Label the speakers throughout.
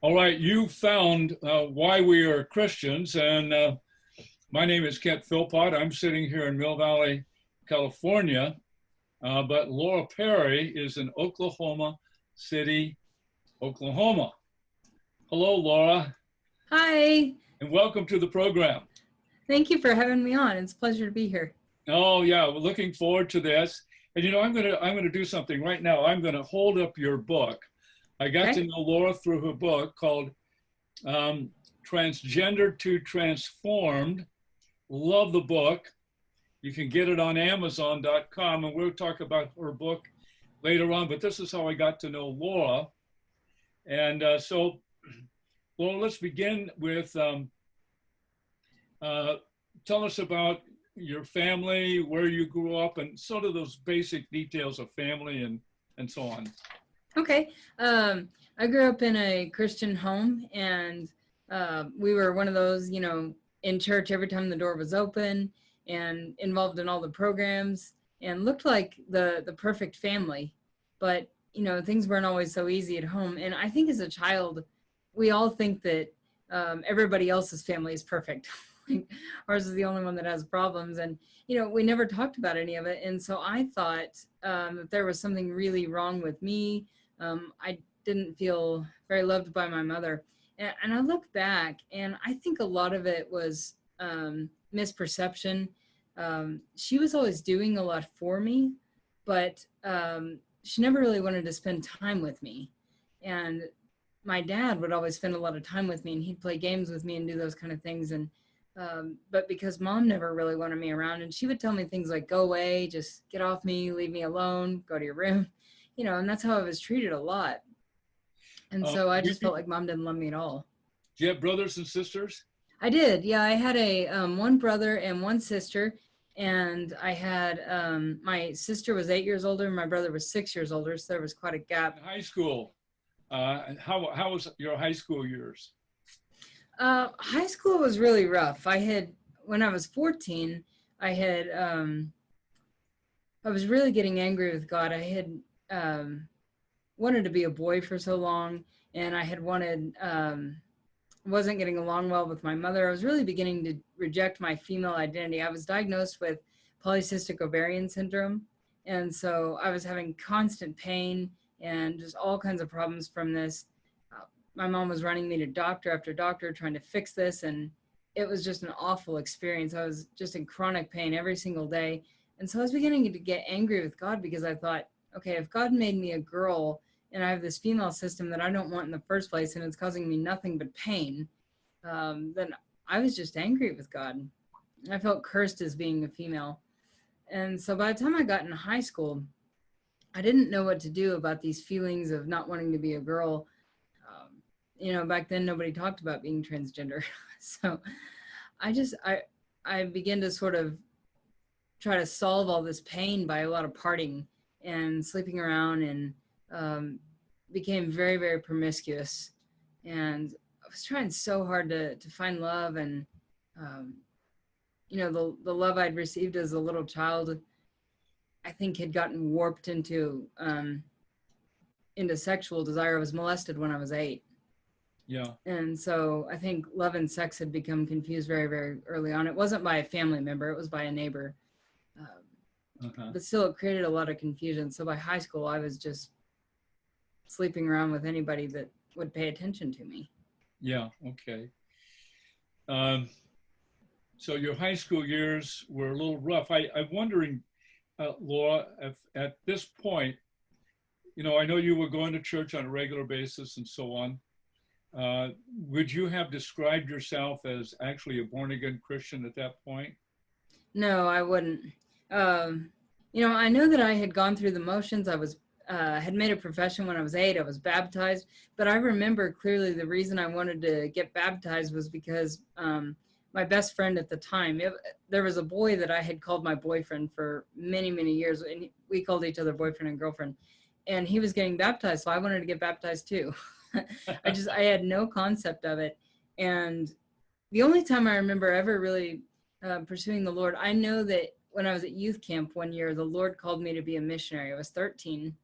Speaker 1: All right, you found why we are Christians, and my name is Kent Philpott. I'm sitting here in Mill Valley, California, but Laura Perry is in Oklahoma City, Oklahoma. Hello, Laura,
Speaker 2: Hi,
Speaker 1: and welcome to the program.
Speaker 2: thank you for having me on. It's a pleasure to be here.
Speaker 1: Oh yeah, we're looking forward to this. And I'm gonna do something right now. I'm gonna hold up your book. I got to
Speaker 2: Okay.
Speaker 1: know Laura through her book called um, Transgender to Transformed. Love the book. You can get it on Amazon.com, and we'll talk about her book later on. But this is how I got to know Laura. And Laura, let's begin with uh, tell us about your family, where you grew up, and sort of those basic details of family and so on.
Speaker 2: Okay. I grew up in a Christian home, and we were one of those, in church every time the door was open and involved in all the programs and looked like the perfect family. But, things weren't always so easy at home. And I think as a child, we all think that everybody else's family is perfect. Like, ours is the only one that has problems. And, we never talked about any of it. And so I thought that there was something really wrong with me. I didn't feel very loved by my mother. And I look back, and I think a lot of it was misperception. She was always doing a lot for me, but she never really wanted to spend time with me. And my dad would always spend a lot of time with me, and he'd play games with me and do those kind of things. And but because mom never really wanted me around, and she would tell me things like, go away, just get off me, leave me alone, go to your room, and that's how I was treated a lot. And so I
Speaker 1: You,
Speaker 2: just felt like mom didn't love me at all.
Speaker 1: do you have brothers and sisters?
Speaker 2: I did. Yeah, I had a one brother and one sister, and I had my sister was 8 years older, and my brother was 6 years older, so there was quite a gap.
Speaker 1: In high school, how was your high school years?
Speaker 2: High school was really rough. When I was 14, I had I was really getting angry with God. I had wanted to be a boy for so long, and I had wasn't getting along well with my mother. I was really beginning to reject my female identity. I was diagnosed with polycystic ovarian syndrome, and so I was having constant pain and just all kinds of problems from this. My mom was running me to doctor after doctor trying to fix this, and it was just an awful experience. I was just in chronic pain every single day. And so I was beginning to get angry with God because I thought, okay, if God made me a girl and I have this female system that I don't want in the first place, and it's causing me nothing but pain, then I was just angry with God. I felt cursed as being a female. And so by the time I got in high school, I didn't know what to do about these feelings of not wanting to be a girl. Back then nobody talked about being transgender. So I began to sort of try to solve all this pain by a lot of partying and sleeping around, and became very, very promiscuous. And I was trying so hard to find love. And, the love I'd received as a little child, I think had gotten warped into sexual desire. I was molested when I was 8.
Speaker 1: Yeah.
Speaker 2: And so I think love and sex had become confused very, very early on. It wasn't by a family member, it was by a neighbor.
Speaker 1: Uh-huh.
Speaker 2: But still, it created a lot of confusion. So by high school, I was just sleeping around with anybody that would pay attention to me.
Speaker 1: Yeah. Okay. Um, so your high school years were a little rough. I'm wondering, Laura, if at this point, I know you were going to church on a regular basis and so on. Would you have described yourself as actually a born-again Christian at that point?
Speaker 2: No, I wouldn't. I know that I had gone through the motions. I was had made a profession when I was 8. I was baptized, but I remember clearly the reason I wanted to get baptized was because my best friend at the time, there was a boy that I had called my boyfriend for many, many years, and we called each other boyfriend and girlfriend, and he was getting baptized, so I wanted to get baptized too. I had no concept of it. And the only time I remember ever really pursuing the Lord, I know that when I was at youth camp one year, the Lord called me to be a missionary. I was 13.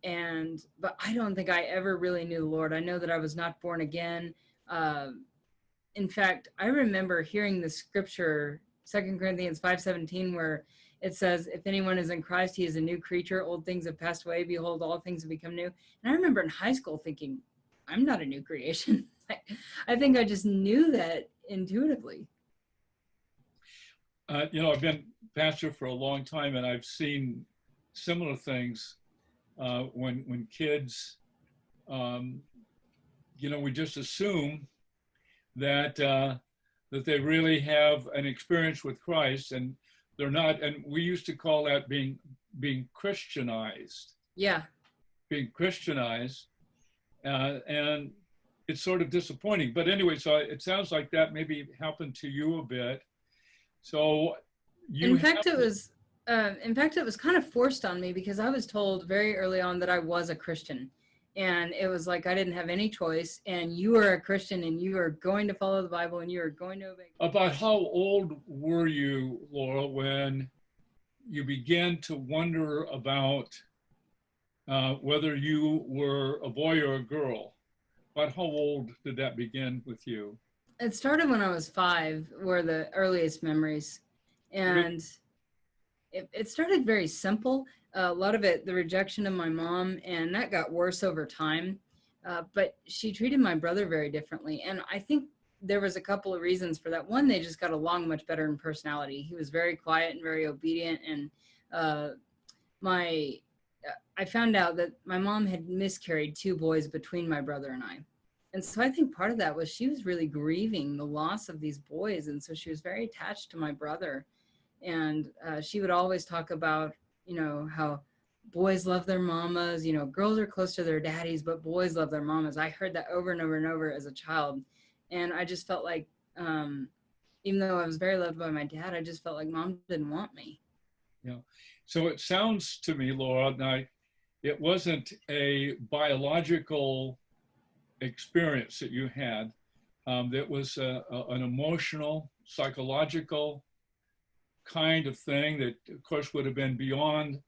Speaker 2: But I don't think I ever really knew the Lord. I know that I was not born again. In fact, I remember hearing the scripture, 2 Corinthians 5:17, where it says, if anyone is in Christ, he is a new creature. Old things have passed away. Behold, all things have become new. And I remember in high school thinking, I'm not a new creation. I think I just knew that intuitively.
Speaker 1: I've been pastor for a long time, and I've seen similar things when kids, we just assume that that they really have an experience with Christ, and they're not. And we used to call that being Christianized.
Speaker 2: Yeah.
Speaker 1: Being Christianized, and it's sort of disappointing. But anyway, so it sounds like that maybe happened to you a bit. So
Speaker 2: in fact, it was kind of forced on me, because I was told very early on that I was a Christian, and it was like I didn't have any choice, and you are a Christian and you are going to follow the Bible and you are going to obey.
Speaker 1: About how old were you, Laura, when you began to wonder about whether you were a boy or a girl? About how old did that begin with you?
Speaker 2: It started when I was 5, were the earliest memories. And it started very simple. A lot of it, the rejection of my mom, and that got worse over time. But she treated my brother very differently. And I think there was a couple of reasons for that. One, they just got along much better in personality. He was very quiet and very obedient. And I found out that my mom had miscarried 2 boys between my brother and I. And so I think part of that was she was really grieving the loss of these boys. And so she was very attached to my brother. And she would always talk about, how boys love their mamas, girls are close to their daddies, but boys love their mamas. I heard that over and over and over as a child. And I just felt like, even though I was very loved by my dad, I just felt like mom didn't want me.
Speaker 1: Yeah. So it sounds to me, Laura, like it wasn't a biological experience that you had. That was an emotional, psychological kind of thing that, of course, would have been beyond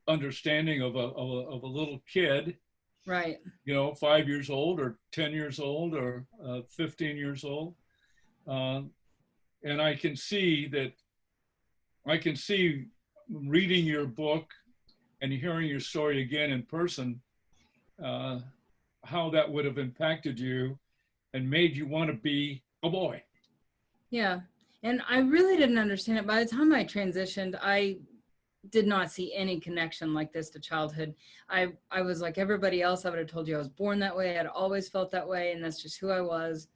Speaker 1: understanding of a little kid.
Speaker 2: Right.
Speaker 1: 5 years old or 10 years old or 15 years old. And I can see reading your book and hearing your story again in person, how that would have impacted you and made you want to be a boy.
Speaker 2: Yeah. And I really didn't understand it. By the time I transitioned, I did not see any connection like this to childhood. I was like everybody else. I would have told you I was born that way. I'd always felt that way, and that's just who I was.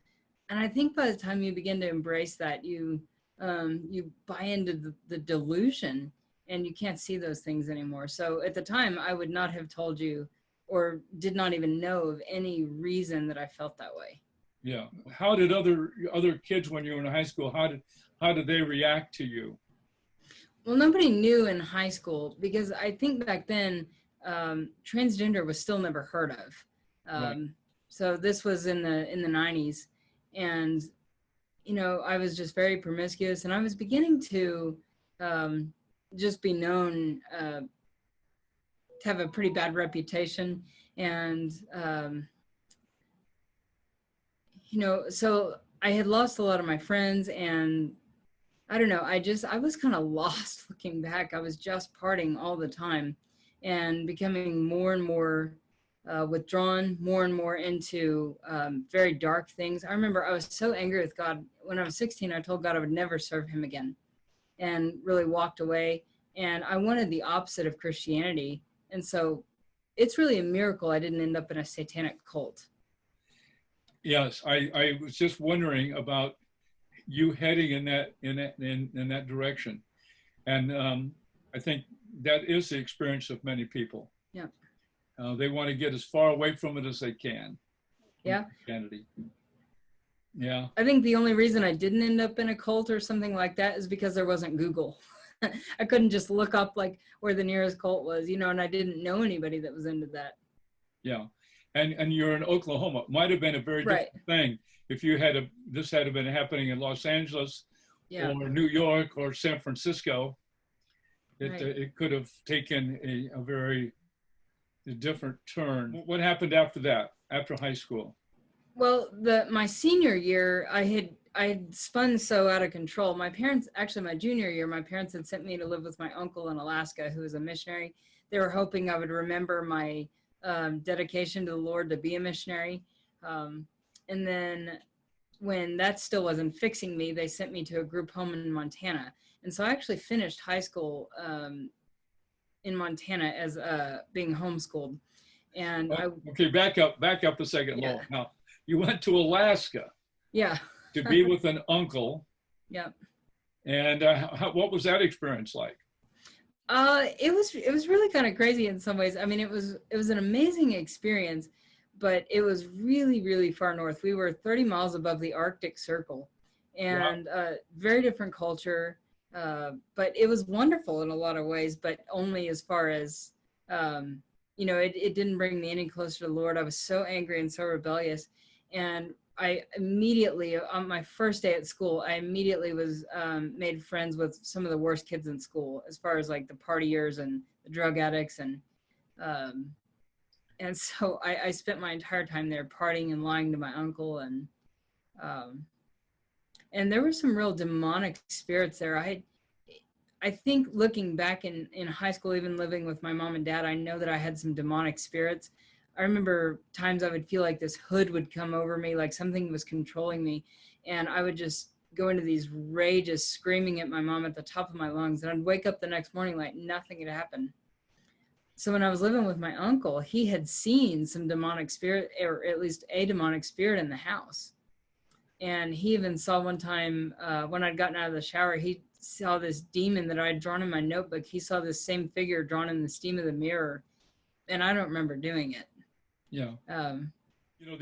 Speaker 2: And I think by the time you begin to embrace that, you buy into the delusion, and you can't see those things anymore. So at the time, I would not have told you, or did not even know of any reason that I felt that way.
Speaker 1: Yeah. How did other kids, when you were in high school, how did they react to you?
Speaker 2: Well, nobody knew in high school, because I think back then transgender was still never heard of.
Speaker 1: Right.
Speaker 2: So this was in the 90s, and I was just very promiscuous, and I was beginning to just be known to have a pretty bad reputation, and so I had lost a lot of my friends, and I don't know, I was kind of lost looking back. I was just partying all the time and becoming more and more withdrawn, more and more into very dark things. I remember I was so angry with God. When I was 16, I told God I would never serve him again, and really walked away. And I wanted the opposite of Christianity. And so it's really a miracle I didn't end up in a satanic cult.
Speaker 1: Yes, I was just wondering about you heading in that direction, and I think that is the experience of many people.
Speaker 2: Yeah.
Speaker 1: They want to get as far away from it as they can.
Speaker 2: Yeah.
Speaker 1: Christianity. Yeah.
Speaker 2: I think the only reason I didn't end up in a cult or something like that is because there wasn't Google. I couldn't just look up like where the nearest cult was, and I didn't know anybody that was into that.
Speaker 1: Yeah. And you're in Oklahoma. Might have been a very different thing if you this had been happening in Los Angeles or New York or San Francisco. It could have taken a very a different turn. What happened after that, after high school?
Speaker 2: Well, my senior year, I had spun so out of control. My parents, actually, my junior year, my parents had sent me to live with my uncle in Alaska, who was a missionary. They were hoping I would remember my dedication to the Lord to be a missionary. Um, and then when that still wasn't fixing me, they sent me to a group home in Montana. And so I actually finished high school in Montana as being homeschooled. And
Speaker 1: Okay, back up a second,
Speaker 2: yeah,
Speaker 1: Laura. Now, you went to Alaska
Speaker 2: yeah,
Speaker 1: to be with an uncle,
Speaker 2: yeah.
Speaker 1: and what was that experience like?
Speaker 2: It was really kind of crazy in some ways. I mean, it was an amazing experience, but it was really, really far north. We were 30 miles above the Arctic Circle,
Speaker 1: Wow.
Speaker 2: and very different culture. But it was wonderful in a lot of ways, but only as far as it didn't bring me any closer to the Lord. I was so angry and so rebellious, and I immediately, on my first day at school, I immediately was made friends with some of the worst kids in school, as far as like the partiers and the drug addicts, um, and so I spent my entire time there partying and lying to my uncle, um, and there were some real demonic spirits there. I think looking back in high school, even living with my mom and dad, I know that I had some demonic spirits. I remember times I would feel like this hood would come over me, like something was controlling me. And I would just go into these rages, screaming at my mom at the top of my lungs. And I'd wake up the next morning like nothing had happened. So when I was living with my uncle, he had seen some demonic spirit, or at least a demonic spirit in the house. And he even saw one time when I'd gotten out of the shower, he saw this demon that I had drawn in my notebook. He saw this same figure drawn in the steam of the mirror, and I don't remember doing it.
Speaker 1: Yeah.
Speaker 2: Um, so,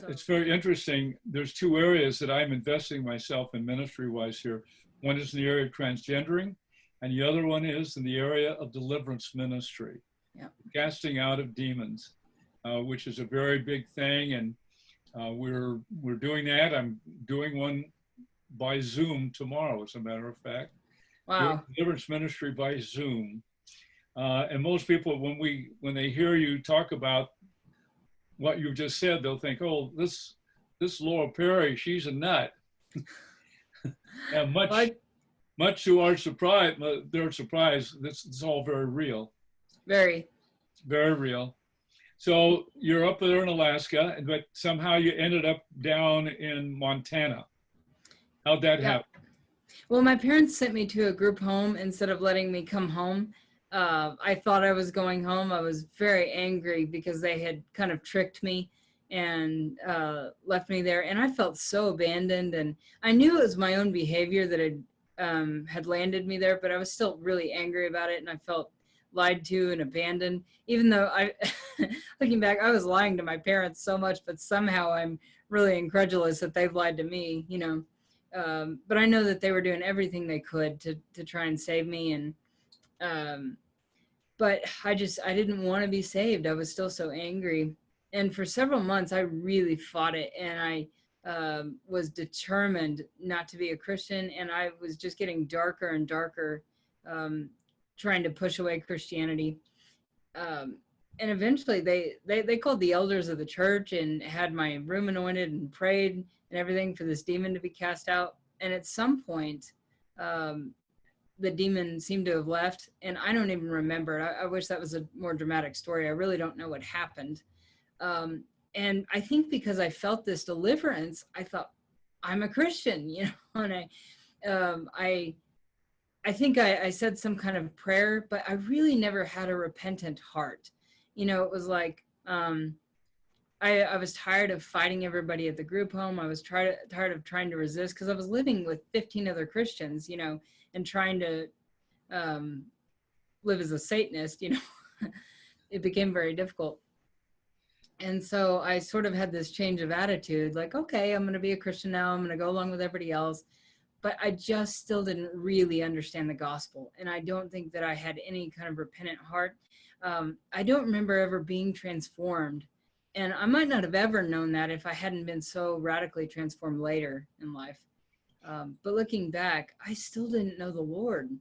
Speaker 1: It's very interesting. There's two areas that I'm investing myself in ministry-wise here. One is in the area of transgendering, and the other one is in the area of deliverance ministry,
Speaker 2: yeah.
Speaker 1: casting out of demons, which is a very big thing. And we're doing that. I'm doing one by Zoom tomorrow, as a matter of fact.
Speaker 2: Wow.
Speaker 1: Deliverance ministry by Zoom. And most people, when they hear you talk about what you just said, they'll think, "Oh, this Laura Perry, she's a nut." And much to our surprise, their surprise, this is all very real.
Speaker 2: Very.
Speaker 1: Very real. So you're up there in Alaska, but somehow you ended up down in Montana. How'd that
Speaker 2: Yeah.
Speaker 1: happen?
Speaker 2: Well, my parents sent me to a group home instead of letting me come home. I thought I was going home. I was very angry because they had kind of tricked me and left me there. And I felt so abandoned. And I knew it was my own behavior that had landed me there, but I was still really angry about it. And I felt lied to and abandoned, even though looking back, I was lying to my parents so much, but somehow I'm really incredulous that they've lied to me, but I know that they were doing everything they could to try and save me. And but I didn't want to be saved. I was still so angry. And for several months, I really fought it. And I was determined not to be a Christian. And I was just getting darker and darker, trying to push away Christianity. And eventually they called the elders of the church and had my room anointed and prayed and everything for this demon to be cast out. And at some point, the demon seemed to have left, and I don't even remember it. I wish that was a more dramatic story. I really don't know what happened. And I think because I felt this deliverance, I thought, I'm a Christian, and I think I said some kind of prayer, but I really never had a repentant heart. It was like, I was tired of fighting everybody at the group home. I was tired of trying to resist because I was living with 15 other Christians, and trying to live as a Satanist, it became very difficult. And so I sort of had this change of attitude, like, okay, I'm going to be a Christian now. I'm going to go along with everybody else. But I just still didn't really understand the gospel. And I don't think that I had any kind of repentant heart. I don't remember ever being transformed. And I might not have ever known that if I hadn't been so radically transformed later in life. But looking back, I still didn't know the Lord.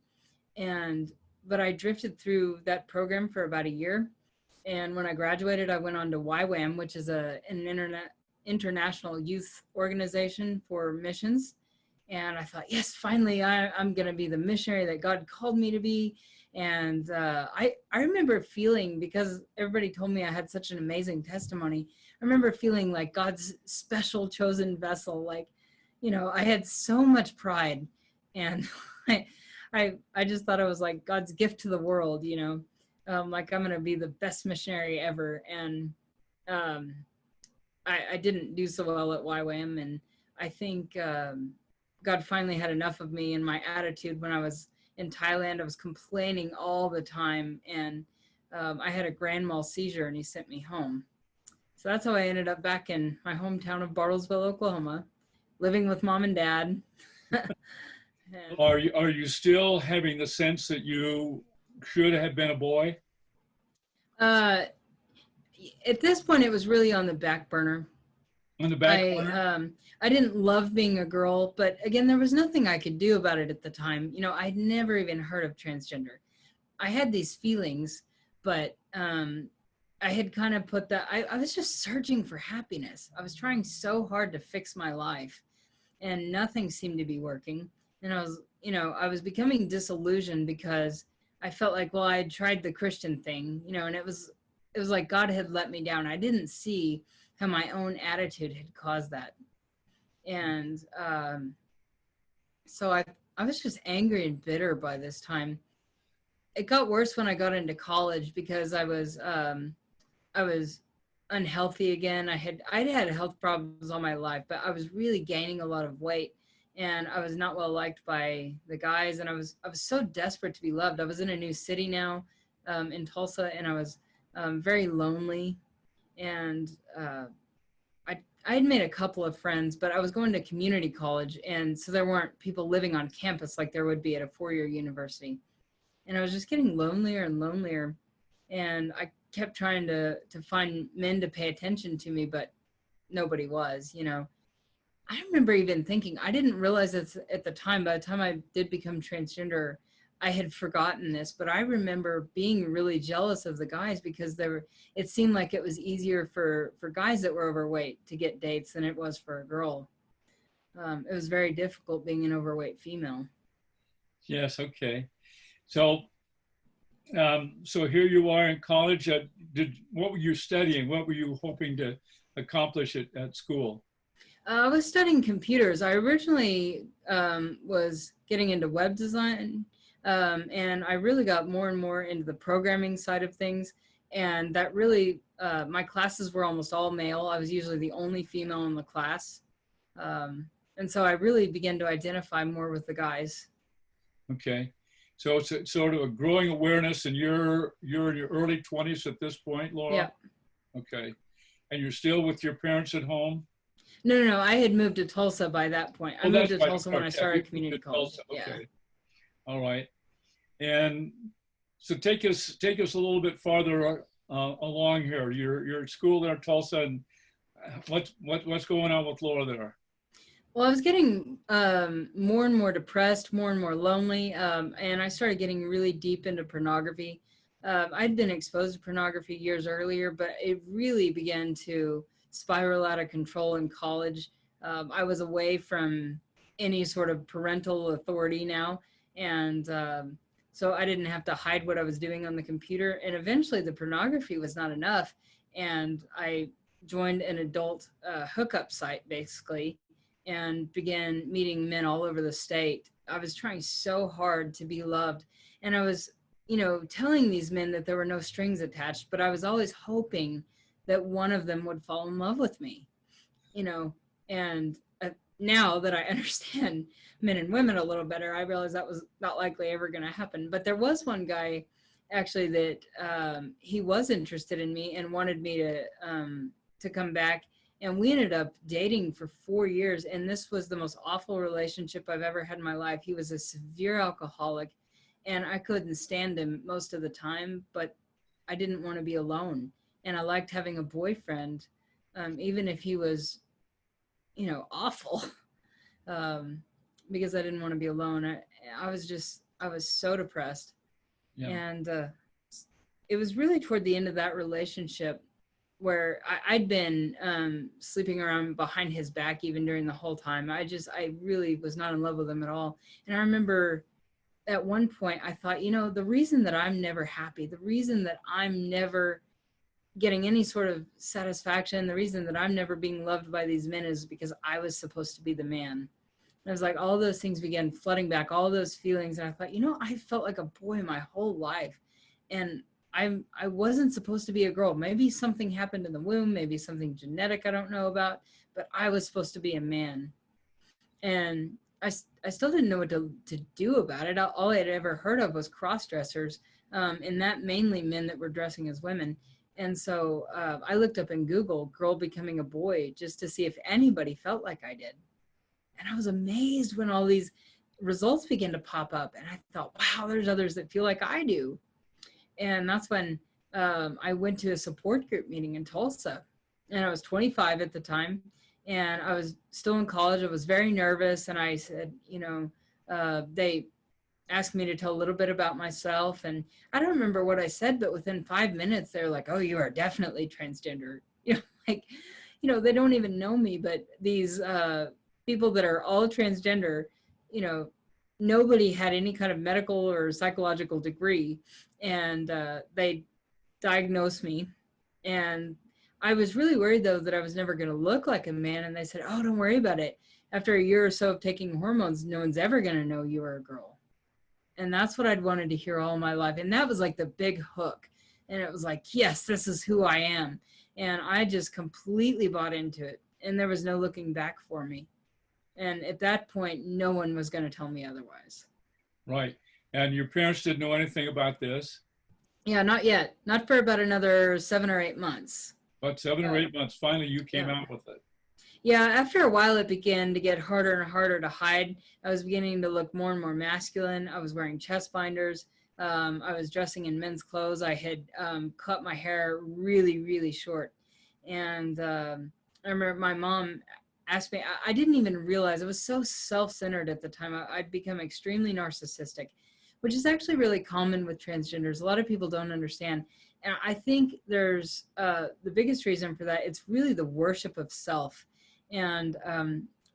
Speaker 2: But I drifted through that program for about a year. And when I graduated, I went on to YWAM, which is an international youth organization for missions. And I thought, yes, finally, I'm going to be the missionary that God called me to be. And I remember feeling, because everybody told me I had such an amazing testimony, I remember feeling like God's special chosen vessel. Like, I had so much pride, and I, I just thought I was like God's gift to the world. Like I'm gonna be the best missionary ever. And um, I didn't do so well at YWAM, and I think God finally had enough of me and my attitude. When I was in Thailand, I was complaining all the time, and I had a grand mal seizure, and he sent me home. So that's how I ended up back in my hometown of Bartlesville, Oklahoma, living with mom and dad. And,
Speaker 1: Are you still having the sense that you should have been a boy?
Speaker 2: uh, at this point, it was really on the back burner.
Speaker 1: On the back burner?
Speaker 2: I didn't love being a girl, but again, there was nothing I could do about it at the time. I'd never even heard of transgender. I had these feelings, but I had kind of put that. I was just searching for happiness. I was trying so hard to fix my life, and nothing seemed to be working. And I was becoming disillusioned because I felt like, well, I had tried the Christian thing, and it was like God had let me down. I didn't see how my own attitude had caused that. And so I was just angry and bitter by this time. It got worse when I got into college because I was unhealthy again. I'd had health problems all my life, but I was really gaining a lot of weight, and I was not well liked by the guys, and I was so desperate to be loved. I was in a new city now, in Tulsa, and I was very lonely, and I had made a couple of friends, but I was going to community college, and so there weren't people living on campus like there would be at a four-year university. And I was just getting lonelier and lonelier, and I kept trying to find men to pay attention to me, but nobody was. I remember even thinking, I didn't realize this at the time. By the time I did become transgender, I had forgotten this, but I remember being really jealous of the guys because it seemed like it was easier for guys that were overweight to get dates than it was for a girl. It was very difficult being an overweight female.
Speaker 1: Yes, okay. So, so here you are in college. What were you studying? What were you hoping to accomplish at school?
Speaker 2: I was studying computers. I originally was getting into web design, and I really got more and more into the programming side of things. And that really, my classes were almost all male. I was usually the only female in the class. And so I really began to identify more with the guys.
Speaker 1: Okay. So it's sort of a growing awareness, and you're in your early 20s at this point, Laura?
Speaker 2: Yeah.
Speaker 1: Okay. And you're still with your parents at home?
Speaker 2: No. I had moved to Tulsa by that point. I
Speaker 1: Oh,
Speaker 2: moved
Speaker 1: that's
Speaker 2: to
Speaker 1: right.
Speaker 2: Tulsa when I
Speaker 1: Okay.
Speaker 2: started
Speaker 1: You moved
Speaker 2: community
Speaker 1: to
Speaker 2: college.
Speaker 1: Tulsa.
Speaker 2: Yeah.
Speaker 1: Okay. All right. And so take us a little bit farther along here. You're at school there at Tulsa, and what's going on with Laura there?
Speaker 2: Well, I was getting more and more depressed, more and more lonely, and I started getting really deep into pornography. I'd been exposed to pornography years earlier, but it really began to spiral out of control in college. I was away from any sort of parental authority now, and so I didn't have to hide what I was doing on the computer. And eventually, the pornography was not enough, and I joined an adult hookup site, basically, and began meeting men all over the state. I was trying so hard to be loved. And I was, telling these men that there were no strings attached, but I was always hoping that one of them would fall in love with me, you know. And now that I understand men and women a little better, I realized that was not likely ever going to happen. But there was one guy actually that he was interested in me and wanted me to come back, and we ended up dating for 4 years, and this was the most awful relationship I've ever had in my life. He was a severe alcoholic, and I couldn't stand him most of the time, but I didn't want to be alone, and I liked having a boyfriend, even if he was, awful, because I didn't want to be alone. I was so depressed,
Speaker 1: Yeah.
Speaker 2: and it was really toward the end of that relationship where I'd been sleeping around behind his back even during the whole time. I really was not in love with him at all. And I remember at one point I thought, the reason that I'm never happy, the reason that I'm never getting any sort of satisfaction, the reason that I'm never being loved by these men is because I was supposed to be the man. And I was like, all those things began flooding back, all those feelings. And I thought, I felt like a boy my whole life. And I wasn't supposed to be a girl. Maybe something happened in the womb, maybe something genetic I don't know about, but I was supposed to be a man. And I still didn't know what to do about it. All I had ever heard of was cross-dressers, and that mainly men that were dressing as women. And so I looked up in Google, girl becoming a boy, just to see if anybody felt like I did. And I was amazed when all these results began to pop up. And I thought, wow, there's others that feel like I do. And that's when I went to a support group meeting in Tulsa. And I was 25 at the time. And I was still in college. I was very nervous. And I said, they asked me to tell a little bit about myself. And I don't remember what I said, but within 5 minutes, they're like, oh, you are definitely transgender. They don't even know me. But these people that are all transgender, nobody had any kind of medical or psychological degree. And they diagnosed me. And I was really worried, though, that I was never going to look like a man. And they said, oh, don't worry about it. After a year or so of taking hormones, no one's ever going to know you are a girl. And that's what I'd wanted to hear all my life. And that was like the big hook. And it was like, yes, this is who I am. And I just completely bought into it. And there was no looking back for me. And at that point, no one was going to tell me otherwise.
Speaker 1: Right. And your parents didn't know anything about this?
Speaker 2: Yeah, not yet. Not for about another 7 or 8 months.
Speaker 1: But 7 or 8 months, finally you came out with it.
Speaker 2: Yeah, after a while it began to get harder and harder to hide. I was beginning to look more and more masculine. I was wearing chest binders. I was dressing in men's clothes. I had cut my hair really, really short. And I remember my mom asked me, I didn't even realize, I was so self-centered at the time. I'd become extremely narcissistic, which is actually really common with transgenders. A lot of people don't understand. And I think there's the biggest reason for that, it's really the worship of self. And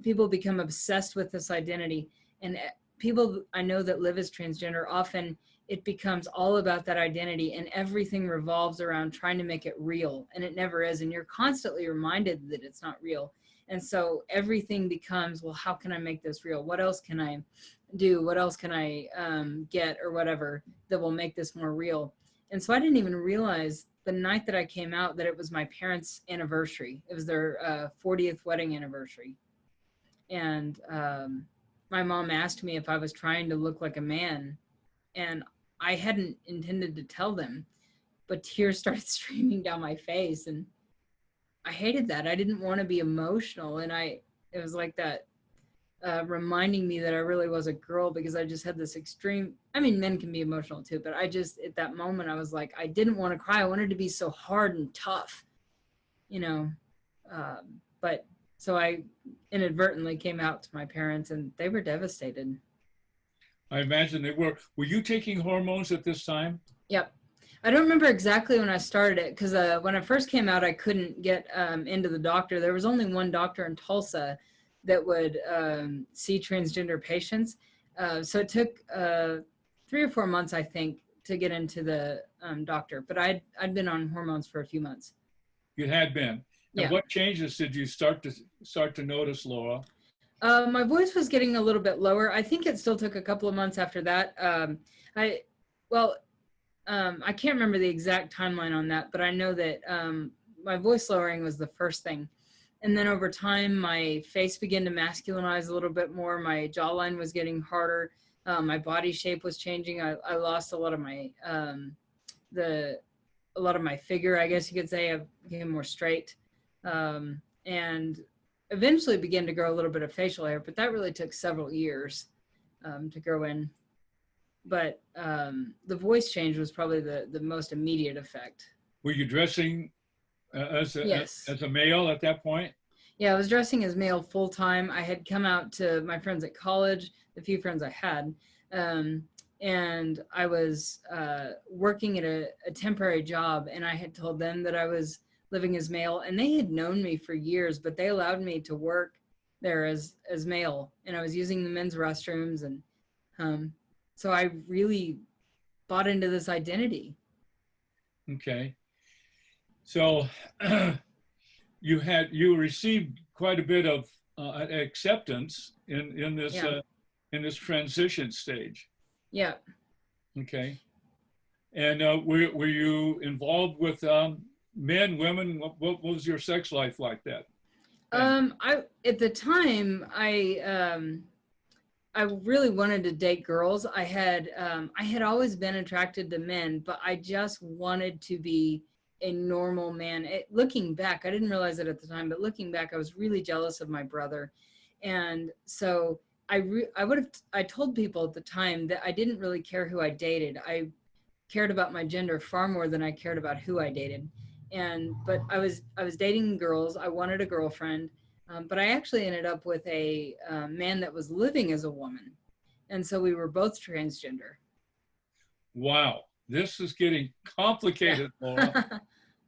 Speaker 2: people become obsessed with this identity. And people I know that live as transgender, often it becomes all about that identity, and everything revolves around trying to make it real. And it never is. And you're constantly reminded that it's not real. And so everything becomes, well, how can I make this real? What else can I do? What else can I get or whatever that will make this more real? And so I didn't even realize the night that I came out that it was my parents' anniversary. It was their 40th wedding anniversary. And my mom asked me if I was trying to look like a man. And I hadn't intended to tell them, but tears started streaming down my face. And I hated that. I didn't want to be emotional. And it was like that reminding me that I really was a girl, because I just had this extreme, men can be emotional too, but at that moment, I was like, I didn't want to cry. I wanted to be so hard and tough, but so I inadvertently came out to my parents, and they were devastated.
Speaker 1: I imagine they were. Were you taking hormones at this time?
Speaker 2: Yep. I don't remember exactly when I started it, because when I first came out, I couldn't get into the doctor. There was only one doctor in Tulsa that would see transgender patients. So it took 3 or 4 months, I think, to get into the doctor. But I'd been on hormones for a few months.
Speaker 1: You had been. And
Speaker 2: yeah.
Speaker 1: What changes did you start to notice, Laura?
Speaker 2: My voice was getting a little bit lower. I think it still took a couple of months after that. I can't remember the exact timeline on that, but I know that my voice lowering was the first thing. And then over time, my face began to masculinize a little bit more. My jawline was getting harder. My body shape was changing. I lost a lot of my figure, I guess you could say. I became more straight, and eventually began to grow a little bit of facial hair. But that really took several years to grow in. But the voice change was probably the most immediate effect.
Speaker 1: Were you dressing as a male at that point?
Speaker 2: Yeah, I was dressing as male full time. I had come out to my friends at college, the few friends I had, and I was working at a temporary job, and I had told them that I was living as male, and they had known me for years, but they allowed me to work there as male, and I was using the men's restrooms, and so I really bought into this identity.
Speaker 1: Okay. So you received quite a bit of acceptance in this
Speaker 2: Yeah.
Speaker 1: In this transition stage.
Speaker 2: Yeah.
Speaker 1: Okay. And were you involved with men, women? What was your sex life like that?
Speaker 2: I at the time I really wanted to date girls. I had always been attracted to men, but I just wanted to be a normal man. Looking back, I didn't realize it at the time, but looking back, I was really jealous of my brother, and so I told people at the time that I didn't really care who I dated. I cared about my gender far more than I cared about who I dated. But I was dating girls. I wanted a girlfriend, but I actually ended up with a man that was living as a woman, and so we were both transgender.
Speaker 1: Wow, this is getting complicated,
Speaker 2: Yeah.
Speaker 1: Laura.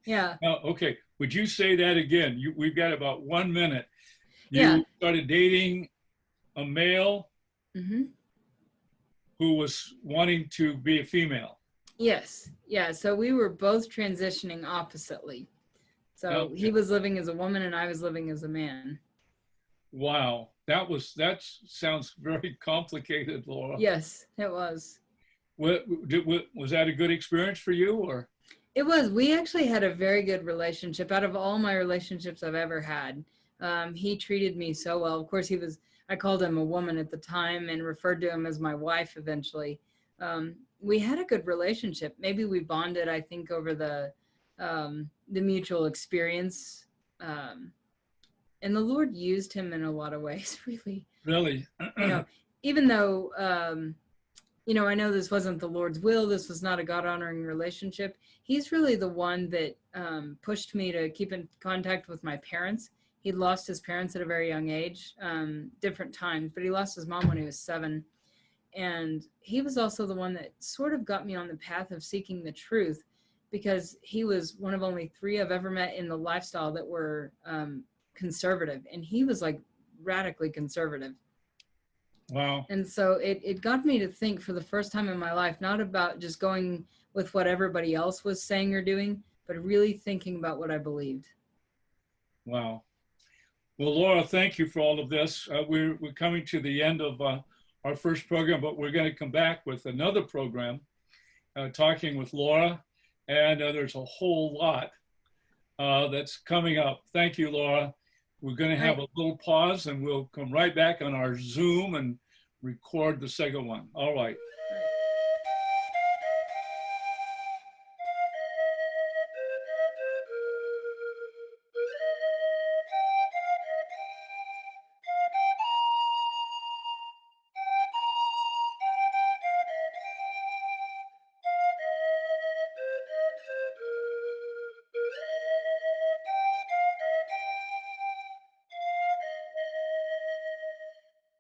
Speaker 2: Yeah.
Speaker 1: Now, okay, would you say that again? We've got about 1 minute.
Speaker 2: Yeah.
Speaker 1: You started dating a male
Speaker 2: Mm-hmm.
Speaker 1: who was wanting to be a female.
Speaker 2: Yes. Yeah. So we were both transitioning oppositely. So
Speaker 1: Okay.
Speaker 2: he was living as a woman and I was living as a man.
Speaker 1: Wow, that sounds very complicated, Laura.
Speaker 2: Yes, it was.
Speaker 1: Was that a good experience for you, or?
Speaker 2: It was. We actually had a very good relationship. Out of all my relationships I've ever had, he treated me so well. Of course, I called him a woman at the time and referred to him as my wife eventually. We had a good relationship. Maybe we bonded, I think, over the mutual experience. And the Lord used him in a lot of ways, really.
Speaker 1: Really?
Speaker 2: Even though, I know this wasn't the Lord's will, this was not a God-honoring relationship, he's really the one that pushed me to keep in contact with my parents. He'd lost his parents at a very young age, different times, but he lost his mom when he was 7. And he was also the one that sort of got me on the path of seeking the truth, because he was one of only 3 I've ever met in the lifestyle that were conservative, and he was like radically conservative.
Speaker 1: Wow.
Speaker 2: And so it got me to think for the first time in my life, not about just going with what everybody else was saying or doing, but really thinking about what I believed.
Speaker 1: Wow. Well, Laura, thank you for all of this. We're coming to the end of our first program, but we're going to come back with another program talking with Laura, and there's a whole lot that's coming up. Thank you, Laura. We're going to have a little pause, and we'll come right back on our Zoom and record the second one. All right.